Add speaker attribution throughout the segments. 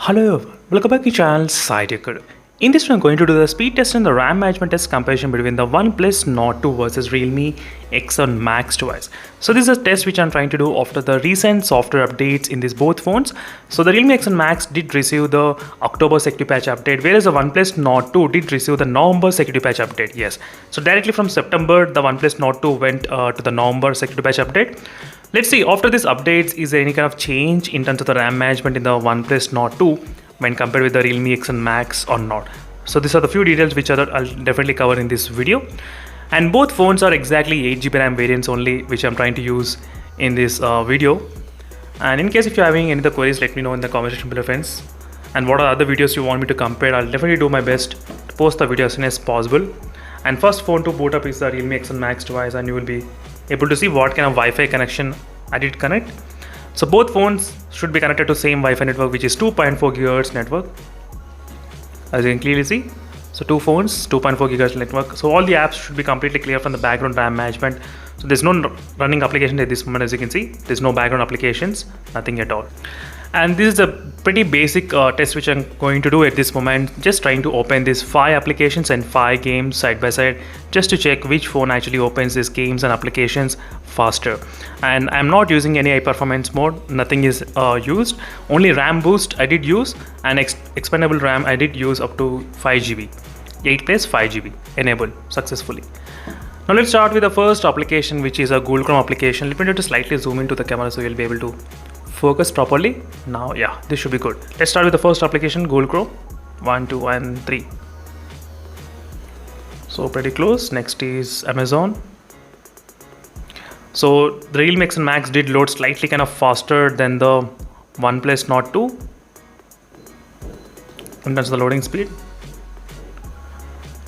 Speaker 1: Hello, welcome back to channel SciTech. In this one, I'm going to do the speed test and the RAM management test comparison between the OnePlus Nord 2 versus Realme X7 Max device. So this is a test which I'm trying to do after the recent software updates in these both phones. So the Realme X7 Max did receive the October security patch update, whereas the OnePlus Nord 2 did receive the November security patch update. Yes, so directly from September, the OnePlus Nord 2 went to the November security patch update. Let's see, after these updates, is there any kind of change in terms of the RAM management in the OnePlus Nord 2 when compared with the Realme X7 Max or not? So these are the few details which I'll definitely cover in this video. And both phones are exactly 8GB RAM variants only, which I'm trying to use in this video. And in case if you're having any other queries, let me know in the comment section below, friends. And what are other videos you want me to compare, I'll definitely do my best to post the video as soon as possible. And first phone to boot up is the Realme X7 Max device, and you will be able to see what kind of Wi-Fi connection I did connect. So both phones should be connected to same Wi-Fi network, which is 2.4 GHz network, as you can clearly see. So two phones, 2.4 GHz network. So all the apps should be completely clear from the background RAM management. So there's no running application at this moment, as you can see. There's no background applications, nothing at all. And this is a pretty basic test which I'm going to do at this moment, just trying to open these 5 applications and 5 games side by side, just to check which phone actually opens these games and applications faster. And I'm not using any high performance mode, nothing is used. Only RAM boost I did use, and expandable RAM I did use up to 5GB, 8 plus 5GB enabled successfully. Now let's start with the first application, which is a Google Chrome application. Let me just slightly zoom into the camera so you'll be able to focus properly. Now, yeah, this should be good. Let's start with the first application, Google Chrome. 1, 2, and 3. So pretty close. Next is Amazon. So the Realme X7 Max did load slightly kind of faster than the OnePlus Nord 2 in terms of the loading speed.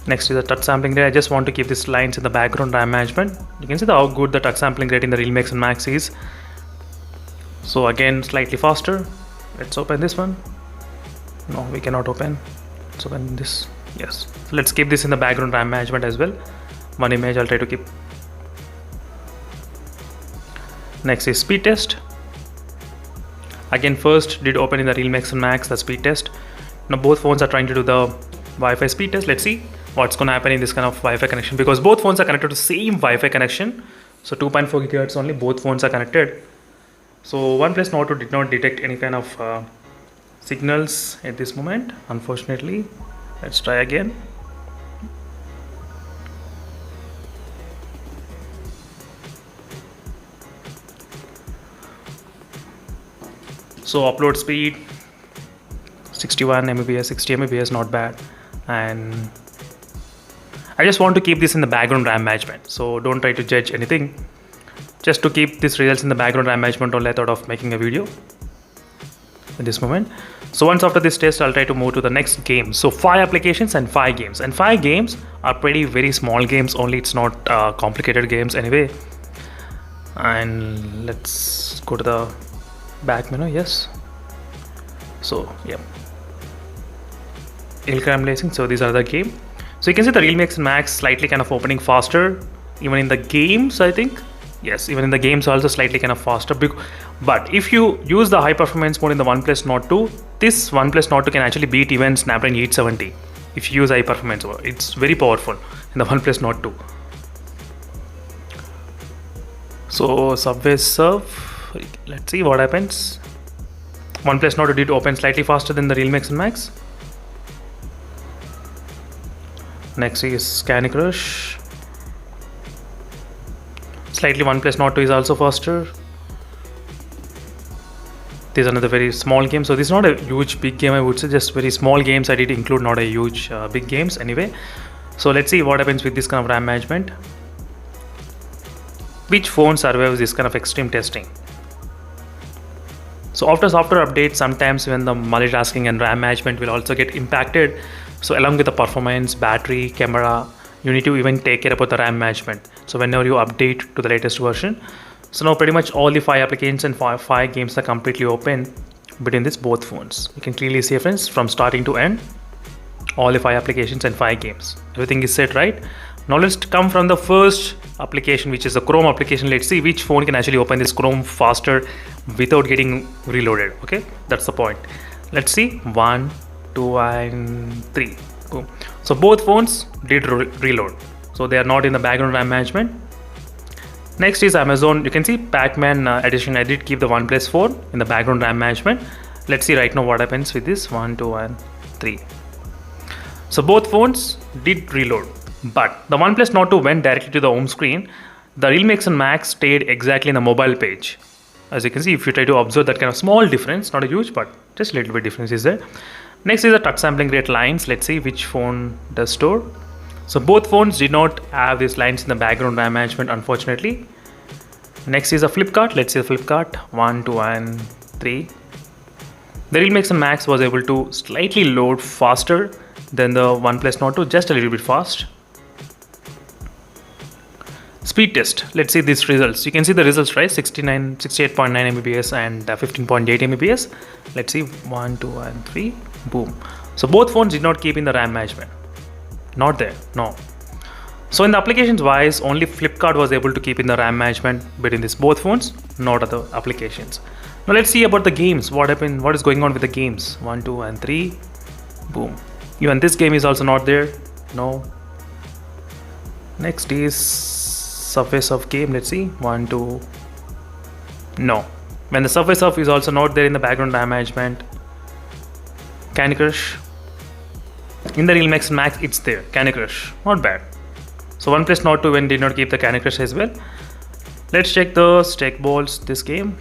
Speaker 1: Next is the touch sampling rate. I just want to keep these lines in the background RAM management. You can see how good the touch sampling rate in the Realme X7 Max is. So again, slightly faster. Let's open this one. No, we cannot open. Let's open this. Yes. So let's keep this in the background RAM management as well. One image I'll try to keep. Next is speed test. Again, first did open in the Realme X7 Max, the speed test. Now both phones are trying to do the Wi-Fi speed test. Let's see what's going to happen in this kind of Wi-Fi connection, because both phones are connected to the same Wi-Fi connection. So 2.4 GHz only, both phones are connected. So OnePlus Nord 2 did not detect any kind of signals at this moment, unfortunately. Let's try again. So upload speed 61 Mbps, 60 Mbps, not bad. And I just want to keep this in the background RAM management, so don't try to judge anything. Just to keep these results in the background RAM management, only I thought of making a video at this moment. So once after this test, I'll try to move to the next game. So 5 applications and 5 games, and 5 games are pretty very small games only. It's not complicated games anyway. And let's go to the back menu. Yes. So yeah, Hill Climb Racing. So these are the game. So you can see the Realme X Max slightly kind of opening faster, even in the games, I think. Yes, even in the games also slightly kind of faster. But if you use the high performance mode in the OnePlus Nord 2, this OnePlus Nord 2 can actually beat even Snapdragon 870 if you use high performance mode. It's very powerful in the OnePlus Nord 2. So Subway Surf, let's see what happens. OnePlus Nord 2 did open slightly faster than the Realme X7 Max. Next is Candy Crush. Slightly OnePlus Nord 2 is also faster. This is another very small game. So this is not a huge big game, I would say, just very small games I did include, not a huge big games anyway. So let's see what happens with this kind of RAM management. Which phone survives this kind of extreme testing? So after software updates, sometimes when the multitasking and RAM management will also get impacted. So along with the performance, battery, camera, you need to even take care about the RAM management. So whenever you update to the latest version. So now pretty much all the 5 applications and 5 games are completely open between these both phones. You can clearly see, friends, from starting to end, all the 5 applications and 5 games. Everything is set, right? Now let's come from the first application, which is the Chrome application. Let's see which phone can actually open this Chrome faster without getting reloaded. Okay, that's the point. Let's see, 1, 2, and 3. Boom. So both phones did reload. So they are not in the background RAM management. Next is Amazon. You can see Pac-Man edition. I did keep the OnePlus 4 in the background RAM management. Let's see right now what happens with this 1, 2, and 3. So both phones did reload, but the OnePlus Nord 2 went directly to the home screen. The Realme X1 Max stayed exactly in the mobile page. As you can see, if you try to observe that kind of small difference, not a huge, but just a little bit difference is there. Next is the touch sampling rate lines. Let's see which phone does store. So both phones did not have these lines in the background RAM management, unfortunately. Next is a Flipkart. Let's see the Flipkart 1, 2, and 3. The Realme X1 Max was able to slightly load faster than the OnePlus Nord 2, just a little bit fast. Speed test. Let's see these results. You can see the results, right? 68.9 Mbps and 15.8 Mbps. Let's see 1, 2, and 3. Boom. So both phones did not keep in the RAM management. Not there. No. So in the applications wise, only Flipkart was able to keep in the RAM management between these both phones, not other applications. Now let's see about the games. What happened? What is going on with the games? 1, 2, and 3. Boom. Even this game is also not there. No. Next is Surface of game. Let's see 1, 2. No. When the Surface of is also not there in the background RAM management. Candy Crush. In the Realme X Max, it's there. Candy Crush. Not bad. So OnePlus Nord 2 did not keep the Candy Crush as well. Let's check the Stake Balls. This game.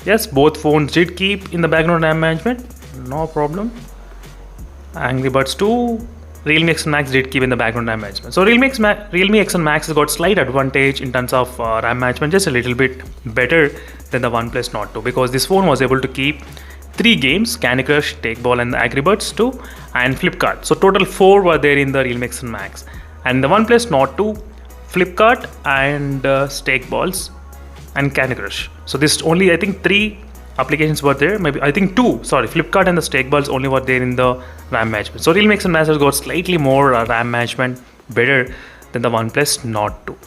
Speaker 1: Yes, both phones did keep in the background RAM management. No problem. Angry Birds 2, Realme X1 Max did keep in the background RAM management. So Realme X1 Max has got slight advantage in terms of RAM management, just a little bit better than the OnePlus Nord 2, because this phone was able to keep 3 games: Candy Crush, Take Ball, and the Angry Birds 2, and Flipkart. So total 4 were there in the Realme X1 Max. And the OnePlus Nord 2, Flipkart, and Stake Balls, and Candy Crush. So this only, I think, 3 applications were there. Maybe I think 2. Sorry, Flipkart and the Stake Balls only were there in the RAM management. So Realme X1 Max has got slightly more RAM management better than the OnePlus Nord 2.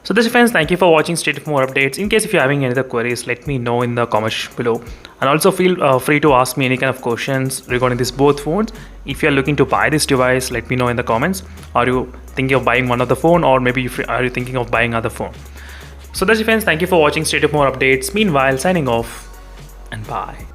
Speaker 1: So that's it, friends. Thank you for watching. Stay tuned for more updates. In case if you're having any other queries, let me know in the comments below. And also feel free to ask me any kind of questions regarding these both phones. If you're looking to buy this device, let me know in the comments. Are you thinking of buying one of the phone, or maybe are you thinking of buying other phone? So that's it, friends. Thank you for watching. Stay tuned for more updates. Meanwhile, signing off and bye.